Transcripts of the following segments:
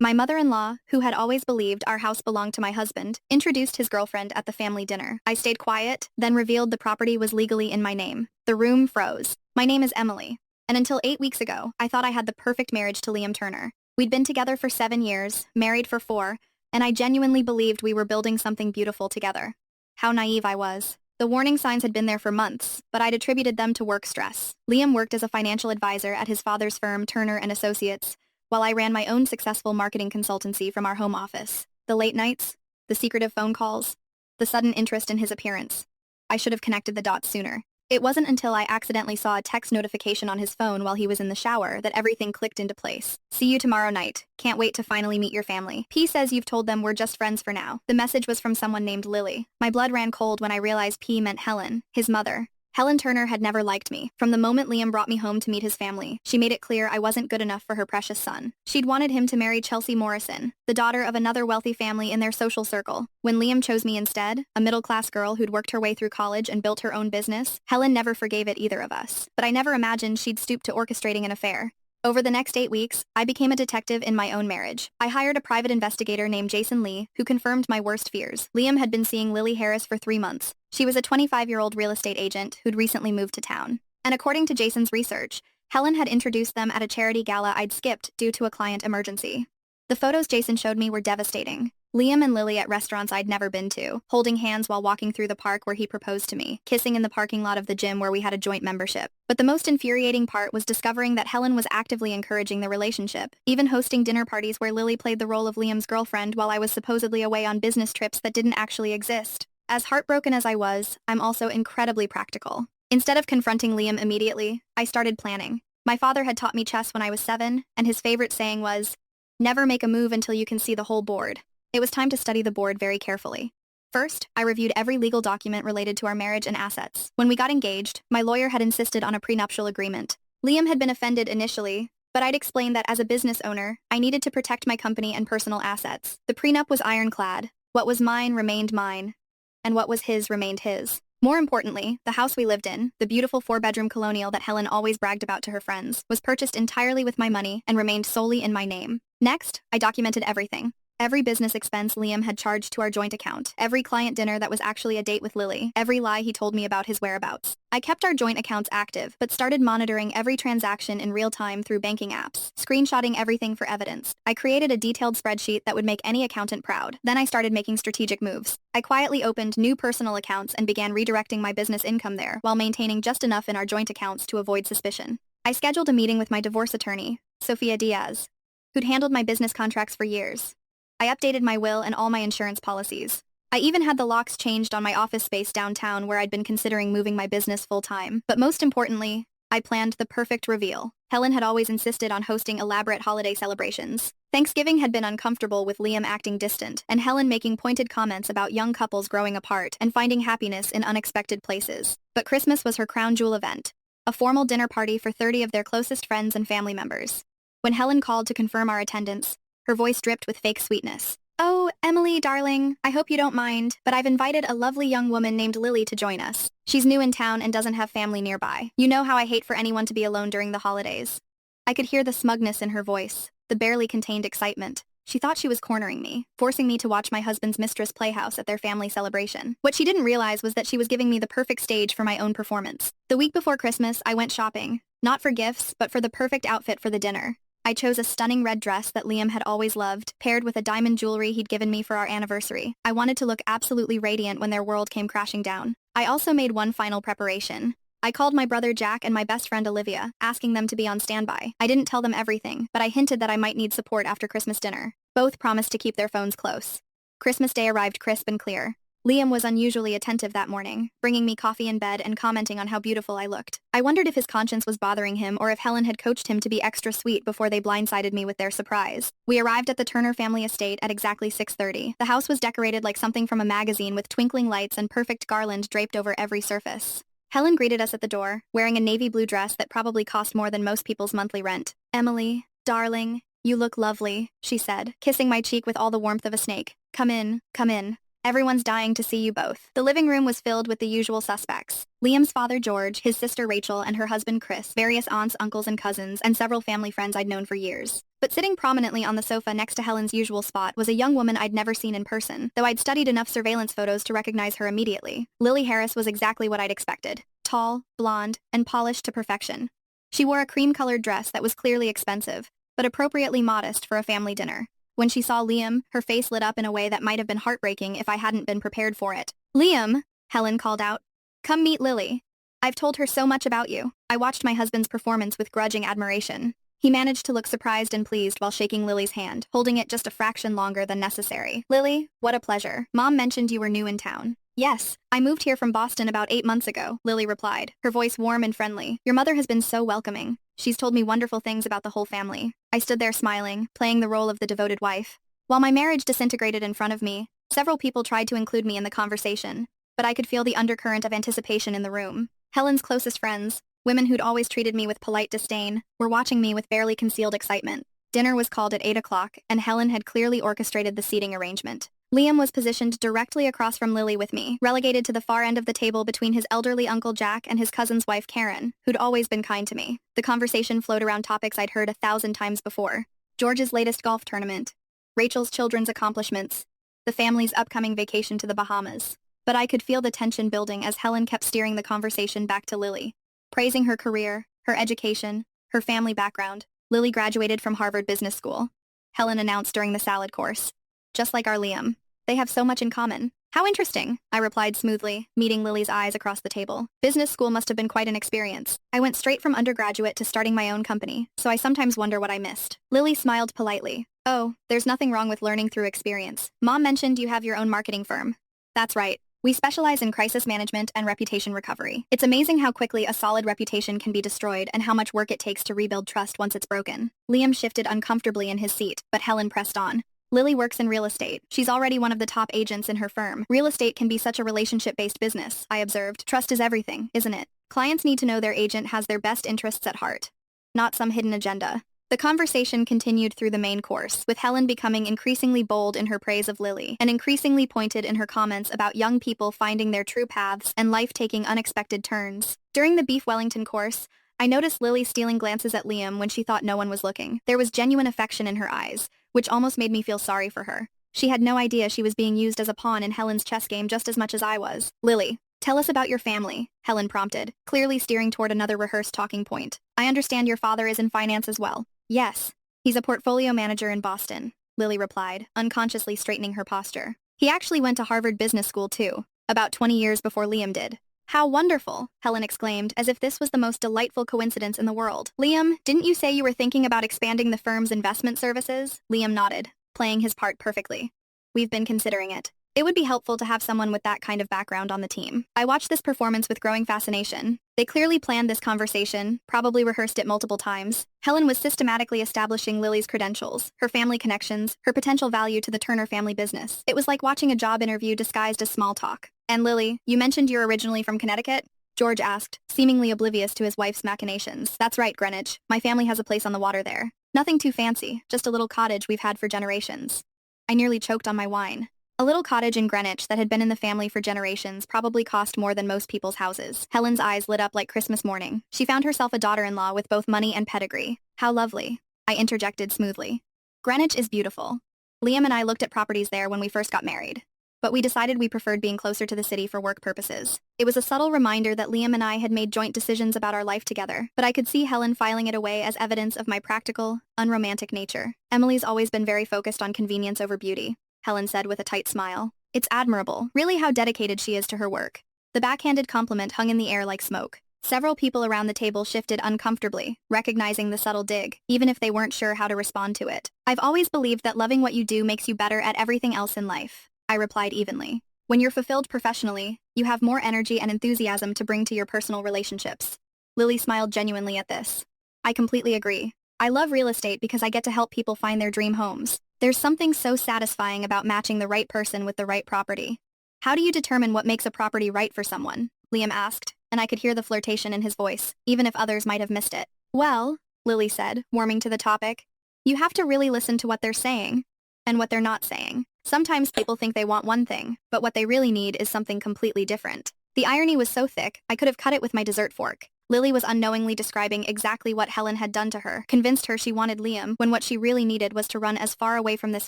My mother-in-law, who had always believed our house belonged to my husband, introduced his girlfriend at the family dinner. I stayed quiet, then revealed the property was legally in my name. The room froze. My name is Emily. And until 8 weeks ago, I thought I had the perfect marriage to Liam Turner. We'd been together for 7 years, married for 4, and I genuinely believed we were building something beautiful together. How naive I was. The warning signs had been there for months, but I'd attributed them to work stress. Liam worked as a financial advisor at his father's firm, Turner and Associates, while I ran my own successful marketing consultancy from our home office. The late nights, the secretive phone calls, the sudden interest in his appearance. I should have connected the dots sooner. It wasn't until I accidentally saw a text notification on his phone while he was in the shower that everything clicked into place. See you tomorrow night. Can't wait to finally meet your family. P says you've told them we're just friends for now. The message was from someone named Lily. My blood ran cold when I realized P meant Helen, his mother. Helen Turner had never liked me. From the moment Liam brought me home to meet his family, she made it clear I wasn't good enough for her precious son. She'd wanted him to marry Chelsea Morrison, the daughter of another wealthy family in their social circle. When Liam chose me instead, a middle-class girl who'd worked her way through college and built her own business, Helen never forgave it either of us. But I never imagined she'd stoop to orchestrating an affair. Over the next 8 weeks, I became a detective in my own marriage. I hired a private investigator named Jason Lee, who confirmed my worst fears. Liam had been seeing Lily Harris for 3 months. She was a 25-year-old real estate agent who'd recently moved to town. And according to Jason's research, Helen had introduced them at a charity gala I'd skipped due to a client emergency. The photos Jason showed me were devastating. Liam and Lily at restaurants I'd never been to, holding hands while walking through the park where he proposed to me, kissing in the parking lot of the gym where we had a joint membership. But the most infuriating part was discovering that Helen was actively encouraging the relationship, even hosting dinner parties where Lily played the role of Liam's girlfriend while I was supposedly away on business trips that didn't actually exist. As heartbroken as I was, I'm also incredibly practical. Instead of confronting Liam immediately, I started planning. My father had taught me chess when I was 7, and his favorite saying was, "Never make a move until you can see the whole board." It was time to study the board very carefully. First, I reviewed every legal document related to our marriage and assets. When we got engaged, my lawyer had insisted on a prenuptial agreement. Liam had been offended initially, but I'd explained that as a business owner, I needed to protect my company and personal assets. The prenup was ironclad. What was mine remained mine, and what was his remained his. More importantly, the house we lived in, the beautiful 4-bedroom colonial that Helen always bragged about to her friends, was purchased entirely with my money and remained solely in my name. Next, I documented everything. Every business expense Liam had charged to our joint account, every client dinner that was actually a date with Lily, every lie he told me about his whereabouts. I kept our joint accounts active, but started monitoring every transaction in real time through banking apps, screenshotting everything for evidence. I created a detailed spreadsheet that would make any accountant proud. Then I started making strategic moves. I quietly opened new personal accounts and began redirecting my business income there, while maintaining just enough in our joint accounts to avoid suspicion. I scheduled a meeting with my divorce attorney, Sophia Diaz, who'd handled my business contracts for years. I updated my will and all my insurance policies. I even had the locks changed on my office space downtown where I'd been considering moving my business full-time. But most importantly, I planned the perfect reveal. Helen had always insisted on hosting elaborate holiday celebrations. Thanksgiving had been uncomfortable with Liam acting distant, and Helen making pointed comments about young couples growing apart and finding happiness in unexpected places. But Christmas was her crown jewel event, a formal dinner party for 30 of their closest friends and family members. When Helen called to confirm our attendance, her voice dripped with fake sweetness. "Oh, Emily, darling, I hope you don't mind, but I've invited a lovely young woman named Lily to join us. She's new in town and doesn't have family nearby. You know how I hate for anyone to be alone during the holidays." I could hear the smugness in her voice, the barely contained excitement. She thought she was cornering me, forcing me to watch my husband's mistress playhouse at their family celebration. What she didn't realize was that she was giving me the perfect stage for my own performance. The week before Christmas, I went shopping, not for gifts, but for the perfect outfit for the dinner. I chose a stunning red dress that Liam had always loved, paired with a diamond jewelry he'd given me for our anniversary. I wanted to look absolutely radiant when their world came crashing down. I also made one final preparation. I called my brother Jack and my best friend Olivia, asking them to be on standby. I didn't tell them everything, but I hinted that I might need support after Christmas dinner. Both promised to keep their phones close. Christmas Day arrived crisp and clear. Liam was unusually attentive that morning, bringing me coffee in bed and commenting on how beautiful I looked. I wondered if his conscience was bothering him or if Helen had coached him to be extra sweet before they blindsided me with their surprise. We arrived at the Turner family estate at exactly 6:30. The house was decorated like something from a magazine with twinkling lights and perfect garland draped over every surface. Helen greeted us at the door, wearing a navy blue dress that probably cost more than most people's monthly rent. "Emily, darling, you look lovely," she said, kissing my cheek with all the warmth of a snake. Come in, come in." Everyone's dying to see you both. The living room was filled with the usual suspects. Liam's father George, his sister Rachel, and her husband Chris, various aunts, uncles, and cousins, and several family friends I'd known for years. But sitting prominently on the sofa next to Helen's usual spot was a young woman I'd never seen in person, though I'd studied enough surveillance photos to recognize her immediately. Lily Harris was exactly what I'd expected. Tall, blonde, and polished to perfection. She wore a cream-colored dress that was clearly expensive, but appropriately modest for a family dinner. When she saw Liam, her face lit up in a way that might have been heartbreaking if I hadn't been prepared for it. "Liam," Helen called out. "Come meet Lily. I've told her so much about you." I watched my husband's performance with grudging admiration. He managed to look surprised and pleased while shaking Lily's hand, holding it just a fraction longer than necessary. "Lily, what a pleasure. Mom mentioned you were new in town." "Yes, I moved here from Boston about 8 months ago," Lily replied, her voice warm and friendly. "Your mother has been so welcoming. She's told me wonderful things about the whole family." I stood there smiling, playing the role of the devoted wife. While my marriage disintegrated in front of me, several people tried to include me in the conversation, but I could feel the undercurrent of anticipation in the room. Helen's closest friends, women who'd always treated me with polite disdain, were watching me with barely concealed excitement. Dinner was called at 8 o'clock, and Helen had clearly orchestrated the seating arrangement. Liam was positioned directly across from Lily with me, relegated to the far end of the table between his elderly Uncle Jack and his cousin's wife Karen, who'd always been kind to me. The conversation flowed around topics I'd heard 1,000 times before. George's latest golf tournament, Rachel's children's accomplishments, the family's upcoming vacation to the Bahamas. But I could feel the tension building as Helen kept steering the conversation back to Lily, praising her career, her education, her family background. Lily graduated from Harvard Business School, Helen announced during the salad course. "Just like our Liam. They have so much in common." "How interesting," I replied smoothly, meeting Lily's eyes across the table. Business school must have been quite an experience. I went straight from undergraduate to starting my own company, so I sometimes wonder what I missed. Lily smiled politely. "Oh, there's nothing wrong with learning through experience. Mom mentioned you have your own marketing firm." "That's right. We specialize in crisis management and reputation recovery. It's amazing how quickly a solid reputation can be destroyed and how much work it takes to rebuild trust once it's broken." Liam shifted uncomfortably in his seat, but Helen pressed on. "Lily works in real estate. She's already one of the top agents in her firm. Real estate can be such a relationship-based business," I observed. "Trust is everything, isn't it? Clients need to know their agent has their best interests at heart, not some hidden agenda." The conversation continued through the main course, with Helen becoming increasingly bold in her praise of Lily and increasingly pointed in her comments about young people finding their true paths and life taking unexpected turns. During the beef Wellington course, I noticed Lily stealing glances at Liam when she thought no one was looking. There was genuine affection in her eyes, which almost made me feel sorry for her. She had no idea she was being used as a pawn in Helen's chess game just as much as I was. "Lily, tell us about your family," Helen prompted, clearly steering toward another rehearsed talking point. "I understand your father is in finance as well." "Yes, he's a portfolio manager in Boston," Lily replied, unconsciously straightening her posture. "He actually went to Harvard Business School too, about 20 years before Liam did." "How wonderful," Helen exclaimed, as if this was the most delightful coincidence in the world. "Liam, didn't you say you were thinking about expanding the firm's investment services?" Liam nodded, playing his part perfectly. "We've been considering it. It would be helpful to have someone with that kind of background on the team." I watched this performance with growing fascination. They clearly planned this conversation, probably rehearsed it multiple times. Helen was systematically establishing Lily's credentials, her family connections, her potential value to the Turner family business. It was like watching a job interview disguised as small talk. "And Lily, you mentioned you're originally from Connecticut?" George asked, seemingly oblivious to his wife's machinations. "That's right, Greenwich. My family has a place on the water there. Nothing too fancy, just a little cottage we've had for generations." I nearly choked on my wine. A little cottage in Greenwich that had been in the family for generations probably cost more than most people's houses. Helen's eyes lit up like Christmas morning. She found herself a daughter-in-law with both money and pedigree. "How lovely," I interjected smoothly. "Greenwich is beautiful. Liam and I looked at properties there when we first got married, but we decided we preferred being closer to the city for work purposes." It was a subtle reminder that Liam and I had made joint decisions about our life together, but I could see Helen filing it away as evidence of my practical, unromantic nature. "Emily's always been very focused on convenience over beauty," Helen said with a tight smile. "It's admirable, really, how dedicated she is to her work." The backhanded compliment hung in the air like smoke. Several people around the table shifted uncomfortably, recognizing the subtle dig, even if they weren't sure how to respond to it. "I've always believed that loving what you do makes you better at everything else in life," I replied evenly. "When you're fulfilled professionally, you have more energy and enthusiasm to bring to your personal relationships." Lily smiled genuinely at this. "I completely agree. I love real estate because I get to help people find their dream homes. There's something so satisfying about matching the right person with the right property." "How do you determine what makes a property right for someone?" Liam asked, and I could hear the flirtation in his voice, even if others might have missed it. "Well," Lily said, warming to the topic, "you have to really listen to what they're saying and what they're not saying. Sometimes people think they want one thing, but what they really need is something completely different. The irony was so thick, I could have cut it with my dessert fork. Lily was unknowingly describing exactly what Helen had done to her, convinced her she wanted Liam when what she really needed was to run as far away from this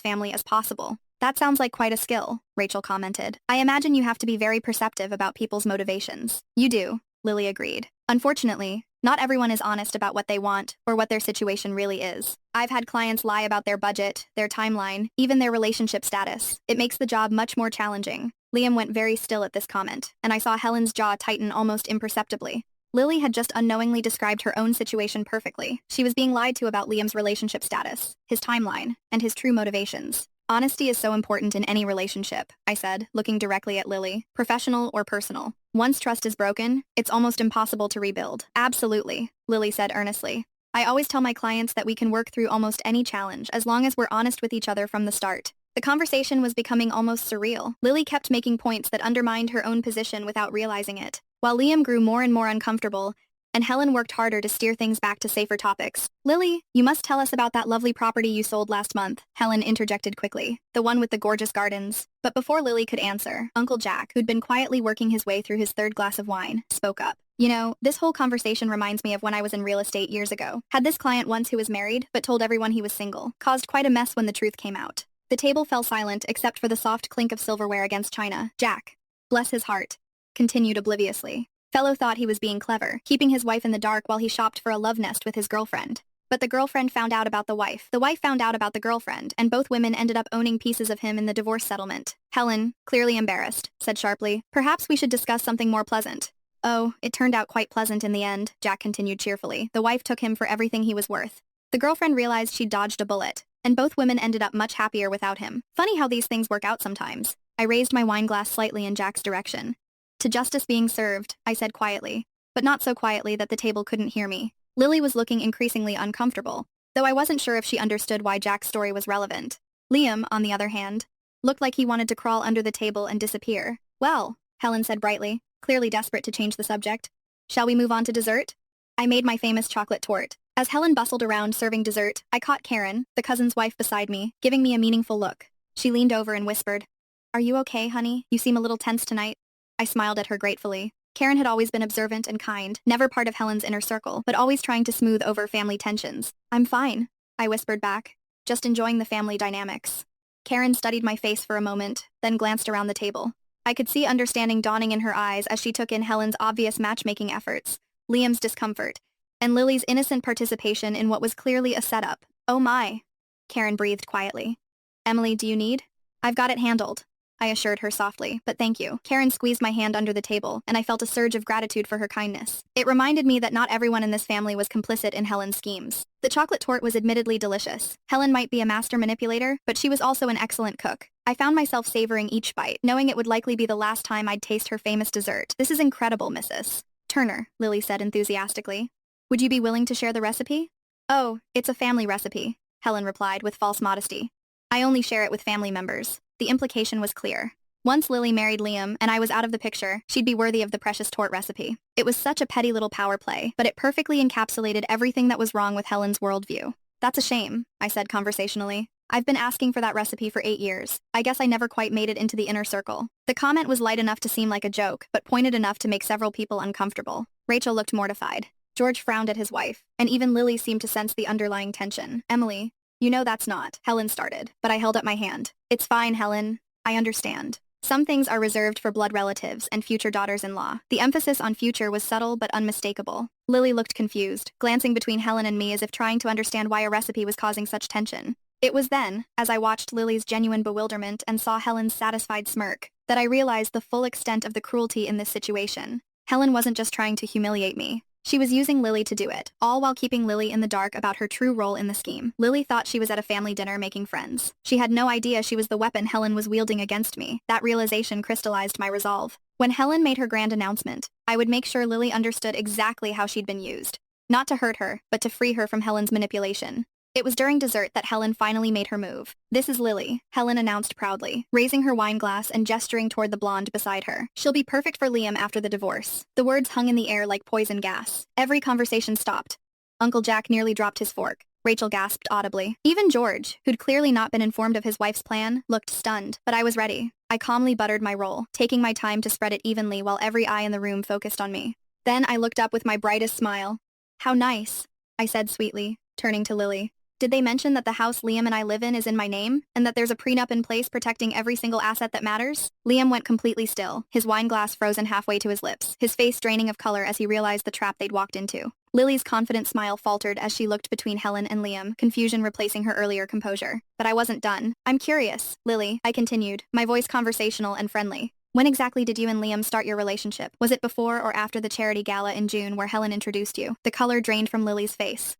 family as possible. That sounds like quite a skill, Rachel commented. I imagine you have to be very perceptive about people's motivations. You do, Lily agreed. Unfortunately, not everyone is honest about what they want or what their situation really is. I've had clients lie about their budget, their timeline, even their relationship status. It makes the job much more challenging. Liam went very still at this comment, and I saw Helen's jaw tighten almost imperceptibly. Lily had just unknowingly described her own situation perfectly. She was being lied to about Liam's relationship status, his timeline, and his true motivations. Honesty is so important in any relationship, I said, looking directly at Lily, professional or personal. Once trust is broken, it's almost impossible to rebuild. Absolutely, Lily said earnestly. I always tell my clients that we can work through almost any challenge as long as we're honest with each other from the start. The conversation was becoming almost surreal. Lily kept making points that undermined her own position without realizing it, while Liam grew more and more uncomfortable, and Helen worked harder to steer things back to safer topics. Lily, you must tell us about that lovely property you sold last month, Helen interjected quickly, the one with the gorgeous gardens. But before Lily could answer, Uncle Jack, who'd been quietly working his way through his third glass of wine, spoke up. You know, this whole conversation reminds me of when I was in real estate years ago. Had this client once who was married, but told everyone he was single. Caused quite a mess when the truth came out. The table fell silent except for the soft clink of silverware against china. Jack, bless his heart, continued obliviously. Fellow thought he was being clever, keeping his wife in the dark while he shopped for a love nest with his girlfriend. But the girlfriend found out about the wife. The wife found out about the girlfriend, and both women ended up owning pieces of him in the divorce settlement. Helen, clearly embarrassed, said sharply, perhaps we should discuss something more pleasant. Oh, it turned out quite pleasant in the end, Jack continued cheerfully. The wife took him for everything he was worth. The girlfriend realized she'd dodged a bullet, and both women ended up much happier without him. Funny how these things work out sometimes. I raised my wine glass slightly in Jack's direction. To justice being served, I said quietly, but not so quietly that the table couldn't hear me. Lily was looking increasingly uncomfortable, though I wasn't sure if she understood why Jack's story was relevant. Liam, on the other hand, looked like he wanted to crawl under the table and disappear. Well, Helen said brightly, clearly desperate to change the subject. Shall we move on to dessert? I made my famous chocolate torte. As Helen bustled around serving dessert, I caught Karen, the cousin's wife beside me, giving me a meaningful look. She leaned over and whispered, "Are you okay, honey? You seem a little tense tonight." I smiled at her gratefully. Karen had always been observant and kind, never part of Helen's inner circle, but always trying to smooth over family tensions. "I'm fine," I whispered back, just enjoying the family dynamics. Karen studied my face for a moment, then glanced around the table. I could see understanding dawning in her eyes as she took in Helen's obvious matchmaking efforts, Liam's discomfort, and Lily's innocent participation in what was clearly a setup. "Oh my," Karen breathed quietly. "Emily, do you need?" "I've got it handled," I assured her softly, "but thank you." Karen squeezed my hand under the table, and I felt a surge of gratitude for her kindness. It reminded me that not everyone in this family was complicit in Helen's schemes. The chocolate torte was admittedly delicious. Helen might be a master manipulator, but she was also an excellent cook. I found myself savoring each bite, knowing it would likely be the last time I'd taste her famous dessert. "This is incredible, Mrs. Turner," Lily said enthusiastically. "Would you be willing to share the recipe?" "Oh, it's a family recipe," Helen replied with false modesty. "I only share it with family members." The implication was clear. Once Lily married Liam and I was out of the picture, she'd be worthy of the precious torte recipe. It was such a petty little power play, but it perfectly encapsulated everything that was wrong with Helen's worldview. "That's a shame," I said conversationally. "I've been asking for that recipe for 8 years. I guess I never quite made it into the inner circle." The comment was light enough to seem like a joke, but pointed enough to make several people uncomfortable. Rachel looked mortified. George frowned at his wife, and even Lily seemed to sense the underlying tension. "Emily, you know that's not," Helen started, but I held up my hand. "It's fine, Helen. I understand. Some things are reserved for blood relatives and future daughters-in-law." The emphasis on future was subtle but unmistakable. Lily looked confused, glancing between Helen and me as if trying to understand why a recipe was causing such tension. It was then, as I watched Lily's genuine bewilderment and saw Helen's satisfied smirk, that I realized the full extent of the cruelty in this situation. Helen wasn't just trying to humiliate me. She was using Lily to do it, all while keeping Lily in the dark about her true role in the scheme. Lily thought she was at a family dinner making friends. She had no idea she was the weapon Helen was wielding against me. That realization crystallized my resolve. When Helen made her grand announcement, I would make sure Lily understood exactly how she'd been used. Not to hurt her, but to free her from Helen's manipulation. It was during dessert that Helen finally made her move. "This is Lily," Helen announced proudly, raising her wine glass and gesturing toward the blonde beside her. "She'll be perfect for Liam after the divorce." The words hung in the air like poison gas. Every conversation stopped. Uncle Jack nearly dropped his fork. Rachel gasped audibly. Even George, who'd clearly not been informed of his wife's plan, looked stunned, but I was ready. I calmly buttered my roll, taking my time to spread it evenly while every eye in the room focused on me. Then I looked up with my brightest smile. How nice, I said sweetly, turning to Lily. Did they mention that the house Liam and I live in is in my name, and that there's a prenup in place protecting every single asset that matters? Liam went completely still, his wine glass frozen halfway to his lips, his face draining of color as he realized the trap they'd walked into. Lily's confident smile faltered as she looked between Helen and Liam, confusion replacing her earlier composure. But I wasn't done. I'm curious, Lily, I continued, my voice conversational and friendly. When exactly did you and Liam start your relationship? Was it before or after the charity gala in June where Helen introduced you? The color drained from Lily's face.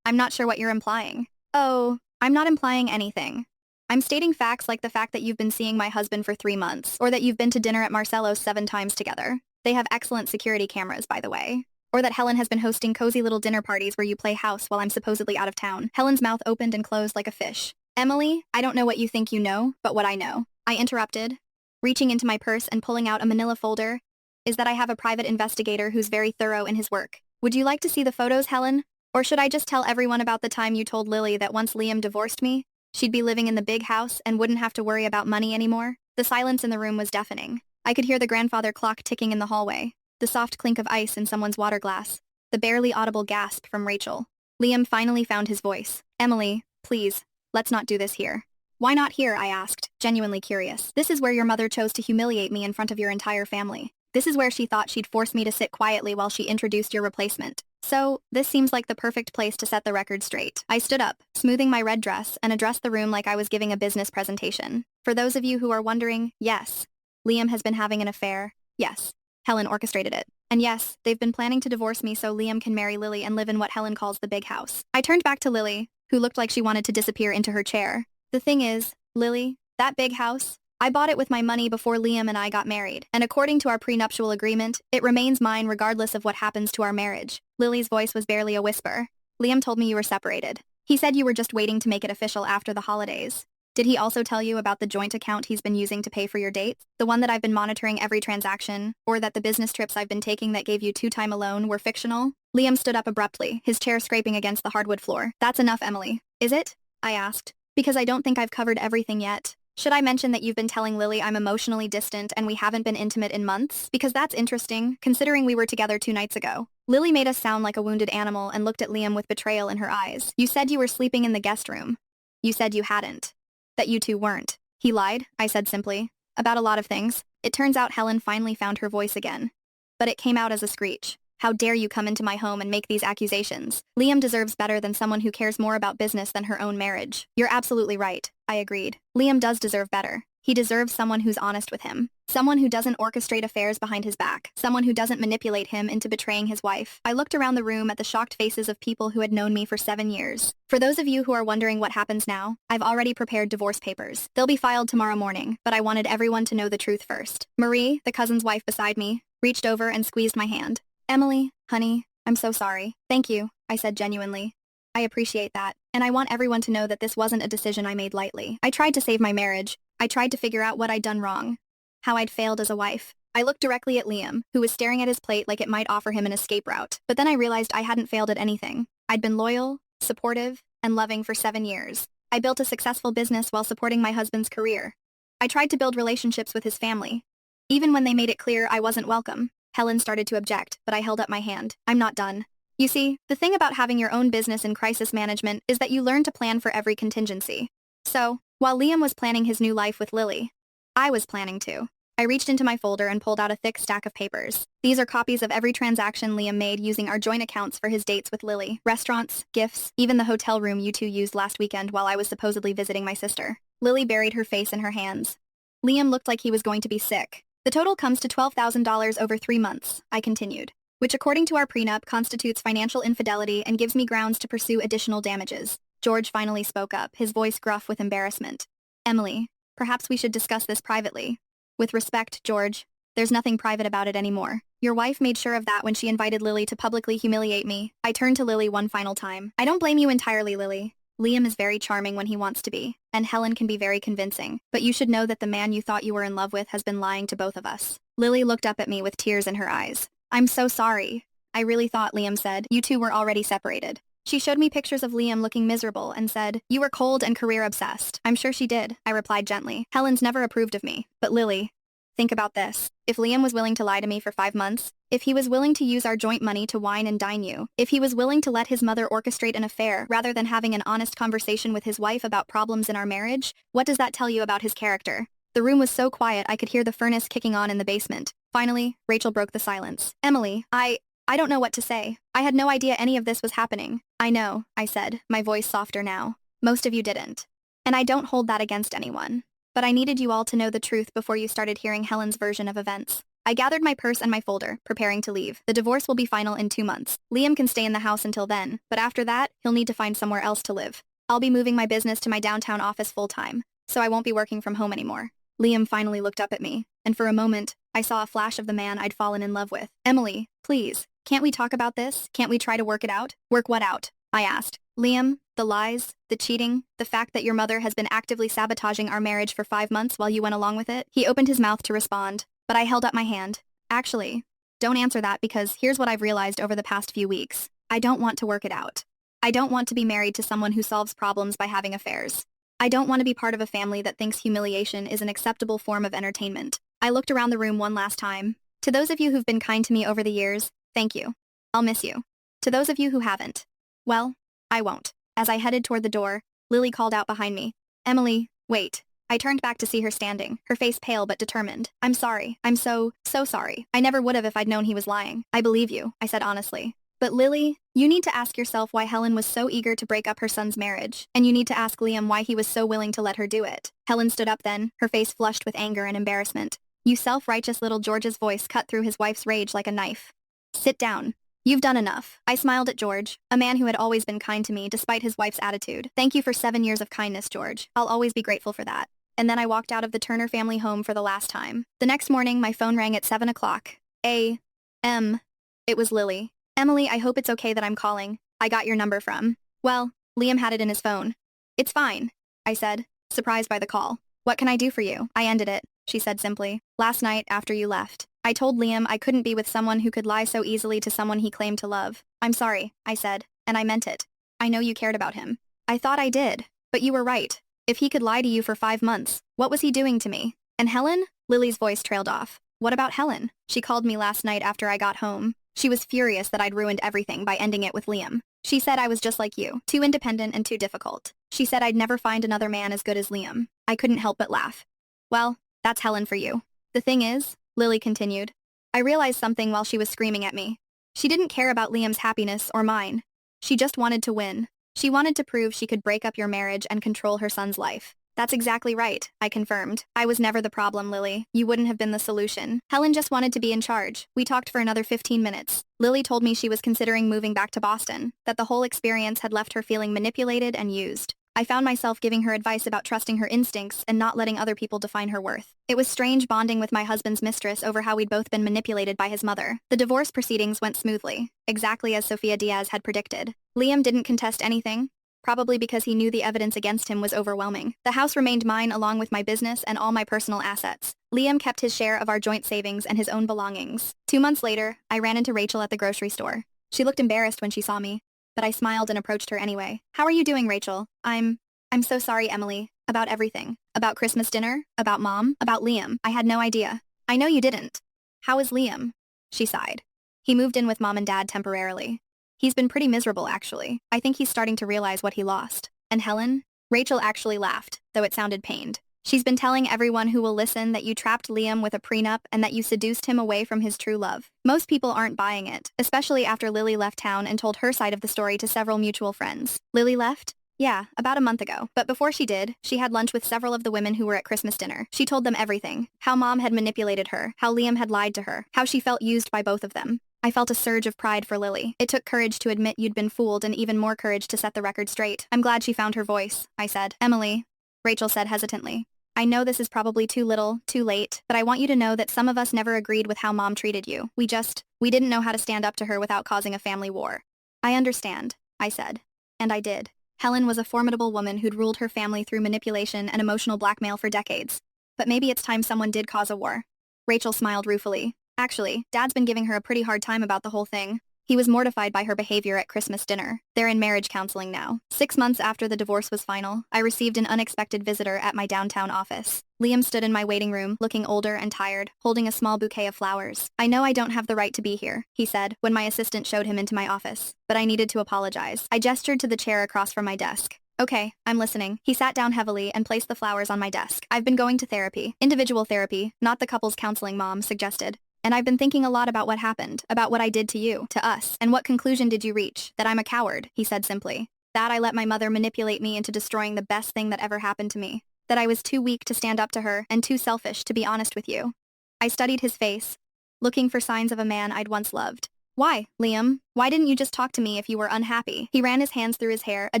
I'm not sure what you're implying. Oh, I'm not implying anything. I'm stating facts like the fact that you've been seeing my husband for 3 months, or that you've been to dinner at Marcello's 7 times together. They have excellent security cameras, by the way. Or that Helen has been hosting cozy little dinner parties where you play house while I'm supposedly out of town. Helen's mouth opened and closed like a fish. Emily, I don't know what you think you know, but what I know. I interrupted, reaching into my purse and pulling out a manila folder, is that I have a private investigator who's very thorough in his work. Would you like to see the photos, Helen? Or should I just tell everyone about the time you told Lily that once Liam divorced me, she'd be living in the big house and wouldn't have to worry about money anymore? The silence in the room was deafening. I could hear the grandfather clock ticking in the hallway, the soft clink of ice in someone's water glass, the barely audible gasp from Rachel. Liam finally found his voice. Emily, please, let's not do this here. Why not here, I asked, genuinely curious. This is where your mother chose to humiliate me in front of your entire family. This is where she thought she'd force me to sit quietly while she introduced your replacement. So, this seems like the perfect place to set the record straight. I stood up, smoothing my red dress, and addressed the room like I was giving a business presentation. For those of you who are wondering, yes, Liam has been having an affair. Yes, Helen orchestrated it. And yes, they've been planning to divorce me so Liam can marry Lily and live in what Helen calls the big house. I turned back to Lily, who looked like she wanted to disappear into her chair. The thing is, Lily, that big house, I bought it with my money before Liam and I got married, and according to our prenuptial agreement, it remains mine regardless of what happens to our marriage. Lily's voice was barely a whisper. Liam told me you were separated. He said you were just waiting to make it official after the holidays. Did he also tell you about the joint account he's been using to pay for your dates? The one that I've been monitoring every transaction, or that the business trips I've been taking that gave you 2-time a loan were fictional? Liam stood up abruptly, his chair scraping against the hardwood floor. That's enough, Emily. Is it? I asked. Because I don't think I've covered everything yet. Should I mention that you've been telling Lily I'm emotionally distant and we haven't been intimate in months? Because that's interesting, considering we were together 2 nights ago. Lily made us sound like a wounded animal and looked at Liam with betrayal in her eyes. You said you were sleeping in the guest room. You said you hadn't. That you two weren't. He lied, I said simply. About a lot of things. It turns out Helen finally found her voice again. But it came out as a screech. How dare you come into my home and make these accusations? Liam deserves better than someone who cares more about business than her own marriage. You're absolutely right, I agreed. Liam does deserve better. He deserves someone who's honest with him. Someone who doesn't orchestrate affairs behind his back. Someone who doesn't manipulate him into betraying his wife. I looked around the room at the shocked faces of people who had known me for 7 years. For those of you who are wondering what happens now, I've already prepared divorce papers. They'll be filed tomorrow morning, but I wanted everyone to know the truth first. Marie, the cousin's wife beside me, reached over and squeezed my hand. Emily, honey, I'm so sorry. Thank you, I said genuinely. I appreciate that, and I want everyone to know that this wasn't a decision I made lightly. I tried to save my marriage. I tried to figure out what I'd done wrong. How I'd failed as a wife. I looked directly at Liam, who was staring at his plate like it might offer him an escape route. But then I realized I hadn't failed at anything. I'd been loyal, supportive, and loving for 7 years. I built a successful business while supporting my husband's career. I tried to build relationships with his family, even when they made it clear I wasn't welcome. Helen started to object, but I held up my hand. I'm not done. You see, the thing about having your own business in crisis management is that you learn to plan for every contingency. So, while Liam was planning his new life with Lily, I was planning too. I reached into my folder and pulled out a thick stack of papers. These are copies of every transaction Liam made using our joint accounts for his dates with Lily. Restaurants, gifts, even the hotel room you two used last weekend while I was supposedly visiting my sister. Lily buried her face in her hands. Liam looked like he was going to be sick. The total comes to $12,000 over 3 months, I continued, which according to our prenup constitutes financial infidelity and gives me grounds to pursue additional damages. George finally spoke up, his voice gruff with embarrassment. Emily, perhaps we should discuss this privately. With respect, George, there's nothing private about it anymore. Your wife made sure of that when she invited Lily to publicly humiliate me. I turned to Lily one final time. I don't blame you entirely, Lily. Liam is very charming when he wants to be, and Helen can be very convincing, but you should know that the man you thought you were in love with has been lying to both of us. Lily looked up at me with tears in her eyes. I'm so sorry. I really thought, Liam said, you two were already separated. She showed me pictures of Liam looking miserable and said, "You were cold and career-obsessed." "I'm sure she did," I replied gently. "Helen's never approved of me." "But Lily, think about this. If Liam was willing to lie to me for 5 months, if he was willing to use our joint money to wine and dine you, if he was willing to let his mother orchestrate an affair rather than having an honest conversation with his wife about problems in our marriage, what does that tell you about his character?" The room was so quiet I could hear the furnace kicking on in the basement. Finally, Rachel broke the silence. "Emily, I don't know what to say. I had no idea any of this was happening." "I know," I said, my voice softer now. "Most of you didn't. And I don't hold that against anyone. But I needed you all to know the truth before you started hearing Helen's version of events." I gathered my purse and my folder, preparing to leave. The divorce will be final in 2 months. Liam can stay in the house until then, but after that, he'll need to find somewhere else to live. I'll be moving my business to my downtown office full-time, so I won't be working from home anymore. Liam finally looked up at me, and for a moment, I saw a flash of the man I'd fallen in love with. "Emily, please, can't we talk about this? Can't we try to work it out?" "Work what out?" I asked. "Liam, the lies, the cheating, the fact that your mother has been actively sabotaging our marriage for 5 months while you went along with it." He opened his mouth to respond, but I held up my hand. "Actually, don't answer that because here's what I've realized over the past few weeks. I don't want to work it out. I don't want to be married to someone who solves problems by having affairs. I don't want to be part of a family that thinks humiliation is an acceptable form of entertainment." I looked around the room one last time. To those of you who've been kind to me over the years, thank you. I'll miss you. To those of you who haven't, well, I won't. As I headed toward the door, Lily called out behind me, "Emily, wait." I turned back to see her standing, her face pale but determined. "I'm sorry. I'm so sorry. I never would have if I'd known he was lying." "I believe you," I said honestly. "But Lily, you need to ask yourself why Helen was so eager to break up her son's marriage, and you need to ask Liam why he was so willing to let her do it." Helen stood up then, her face flushed with anger and embarrassment. "You self-righteous little," George's voice cut through his wife's rage like a knife. "Sit down. You've done enough." I smiled at George, a man who had always been kind to me despite his wife's attitude. "Thank you for 7 years of kindness, George. I'll always be grateful for that." And then I walked out of the Turner family home for the last time. The next morning, my phone rang at 7 o'clock. A.M. It was Lily. "Emily, I hope it's okay that I'm calling. I got your number from..." Well, Liam had it in his phone. "It's fine," I said, surprised by the call. "What can I do for you?" "I ended it," she said simply. "Last night, after you left. I told Liam I couldn't be with someone who could lie so easily to someone he claimed to love." "I'm sorry," I said, and I meant it. "I know you cared about him." "I thought I did. But you were right. If he could lie to you for 5 months, what was he doing to me? And Helen?" Lily's voice trailed off. "What about Helen?" "She called me last night after I got home. She was furious that I'd ruined everything by ending it with Liam. She said I was just like you, too independent and too difficult. She said I'd never find another man as good as Liam." I couldn't help but laugh. "Well, that's Helen for you. The thing is," Lily continued, "I realized something while she was screaming at me. She didn't care about Liam's happiness or mine. She just wanted to win. She wanted to prove she could break up your marriage and control her son's life." "That's exactly right," I confirmed. "I was never the problem, Lily. You wouldn't have been the solution. Helen just wanted to be in charge." We talked for another 15 minutes. Lily told me she was considering moving back to Boston, that the whole experience had left her feeling manipulated and used. I found myself giving her advice about trusting her instincts and not letting other people define her worth. It was strange bonding with my husband's mistress over how we'd both been manipulated by his mother. The divorce proceedings went smoothly, exactly as Sofia Diaz had predicted. Liam didn't contest anything, probably because he knew the evidence against him was overwhelming. The house remained mine along with my business and all my personal assets. Liam kept his share of our joint savings and his own belongings. 2 months later, I ran into Rachel at the grocery store. She looked embarrassed when she saw me, but I smiled and approached her anyway. "How are you doing, Rachel?" I'm so sorry, Emily. About everything. About Christmas dinner, about Mom, about Liam. I had no idea." "I know you didn't." "How is Liam?" She sighed. "He moved in with Mom and Dad temporarily. He's been pretty miserable, actually. I think he's starting to realize what he lost." "And Helen?" Rachel actually laughed, though it sounded pained. "She's been telling everyone who will listen that you trapped Liam with a prenup and that you seduced him away from his true love. Most people aren't buying it, especially after Lily left town and told her side of the story to several mutual friends." "Lily left?" "Yeah, about a month ago. But before she did, she had lunch with several of the women who were at Christmas dinner. She told them everything. How Mom had manipulated her, how Liam had lied to her, how she felt used by both of them." I felt a surge of pride for Lily. "It took courage to admit you'd been fooled and even more courage to set the record straight." "I'm glad she found her voice," I said. "Emily," Rachel said hesitantly, "I know this is probably too little, too late, but I want you to know that some of us never agreed with how Mom treated you. We didn't know how to stand up to her without causing a family war." "I understand," I said. And I did. Helen was a formidable woman who'd ruled her family through manipulation and emotional blackmail for decades. But maybe it's time someone did cause a war. Rachel smiled ruefully. "Actually, Dad's been giving her a pretty hard time about the whole thing." He was mortified by her behavior at Christmas dinner. They're in marriage counseling now. 6 months after the divorce was final, I received an unexpected visitor at my downtown office. Liam stood in my waiting room, looking older and tired, holding a small bouquet of flowers. "I know I don't have the right to be here," he said, when my assistant showed him into my office. But I needed to apologize. I gestured to the chair across from my desk. "Okay, I'm listening." He sat down heavily and placed the flowers on my desk. "I've been going to therapy. Individual therapy, not the couples counseling Mom suggested. And I've been thinking a lot about what happened, about what I did to you, to us. And what conclusion did you reach? That I'm a coward," he said simply. "That I let my mother manipulate me into destroying the best thing that ever happened to me. That I was too weak to stand up to her and too selfish to be honest with you." I studied his face, looking for signs of a man I'd once loved. "Why, Liam? Why didn't you just talk to me if you were unhappy?" He ran his hands through his hair, a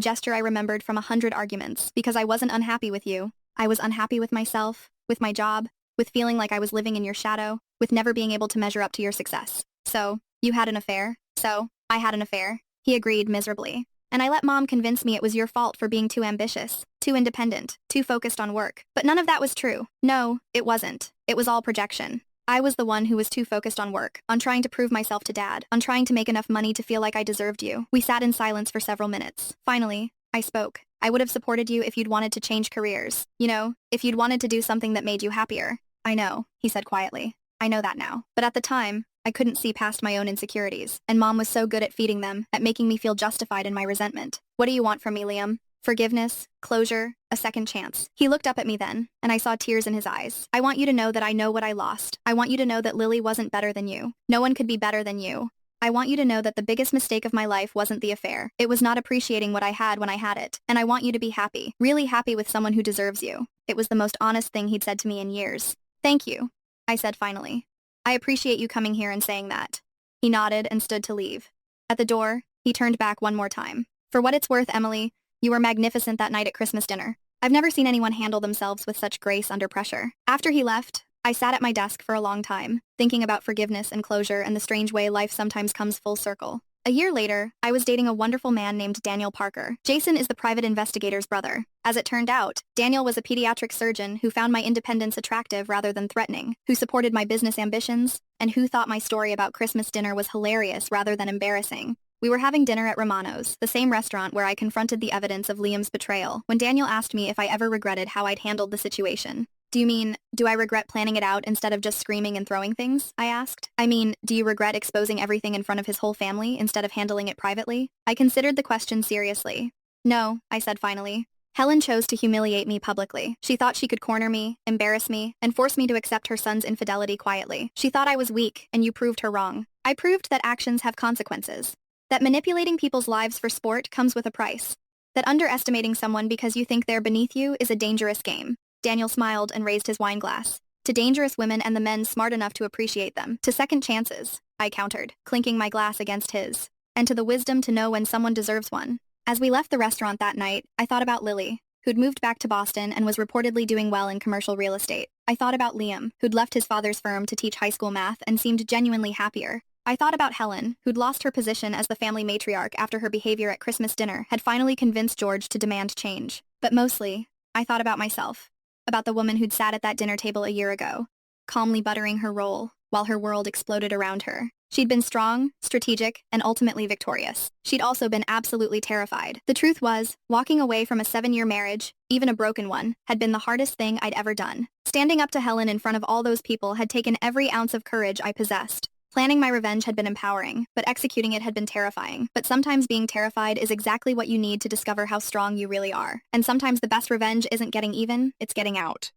gesture I remembered from 100 arguments. "Because I wasn't unhappy with you. I was unhappy with myself, with my job, with feeling like I was living in your shadow, with never being able to measure up to your success. So, you had an affair? So, I had an affair." He agreed miserably. "And I let Mom convince me it was your fault for being too ambitious, too independent, too focused on work. But none of that was true. No, it wasn't. It was all projection. I was the one who was too focused on work, on trying to prove myself to Dad, on trying to make enough money to feel like I deserved you." We sat in silence for several minutes. Finally, I spoke. "I would have supported you if you'd wanted to change careers. You know, if you'd wanted to do something that made you happier." "I know," he said quietly. "I know that now. But at the time, I couldn't see past my own insecurities, and Mom was so good at feeding them, at making me feel justified in my resentment. What do you want from me, Liam? Forgiveness, closure, a second chance." He looked up at me then, and I saw tears in his eyes. "I want you to know that I know what I lost. I want you to know that Lily wasn't better than you. No one could be better than you. I want you to know that the biggest mistake of my life wasn't the affair. It was not appreciating what I had when I had it. And I want you to be happy, really happy with someone who deserves you." It was the most honest thing he'd said to me in years. "Thank you," I said finally. "I appreciate you coming here and saying that." He nodded and stood to leave. At the door, he turned back one more time. "For what it's worth, Emily, you were magnificent that night at Christmas dinner. I've never seen anyone handle themselves with such grace under pressure." After he left, I sat at my desk for a long time, thinking about forgiveness and closure and the strange way life sometimes comes full circle. A year later, I was dating a wonderful man named Daniel Parker. Jason is the private investigator's brother. As it turned out, Daniel was a pediatric surgeon who found my independence attractive rather than threatening, who supported my business ambitions, and who thought my story about Christmas dinner was hilarious rather than embarrassing. We were having dinner at Romano's, the same restaurant where I confronted the evidence of Liam's betrayal, when Daniel asked me if I ever regretted how I'd handled the situation. "Do you mean, do I regret planning it out instead of just screaming and throwing things?" I asked. "I mean, do you regret exposing everything in front of his whole family instead of handling it privately?" I considered the question seriously. "No," I said finally. "Helen chose to humiliate me publicly. She thought she could corner me, embarrass me, and force me to accept her son's infidelity quietly. She thought I was weak, and you proved her wrong. I proved that actions have consequences. That manipulating people's lives for sport comes with a price. That underestimating someone because you think they're beneath you is a dangerous game." Daniel smiled and raised his wine glass. "To dangerous women and the men smart enough to appreciate them. To second chances," I countered, clinking my glass against his. "And to the wisdom to know when someone deserves one." As we left the restaurant that night, I thought about Lily, who'd moved back to Boston and was reportedly doing well in commercial real estate. I thought about Liam, who'd left his father's firm to teach high school math and seemed genuinely happier. I thought about Helen, who'd lost her position as the family matriarch after her behavior at Christmas dinner had finally convinced George to demand change. But mostly, I thought about myself. About the woman who'd sat at that dinner table a year ago, calmly buttering her roll, while her world exploded around her. She'd been strong, strategic, and ultimately victorious. She'd also been absolutely terrified. The truth was, walking away from a 7-year marriage, even a broken one, had been the hardest thing I'd ever done. Standing up to Helen in front of all those people had taken every ounce of courage I possessed. Planning my revenge had been empowering, but executing it had been terrifying. But sometimes being terrified is exactly what you need to discover how strong you really are. And sometimes the best revenge isn't getting even, it's getting out.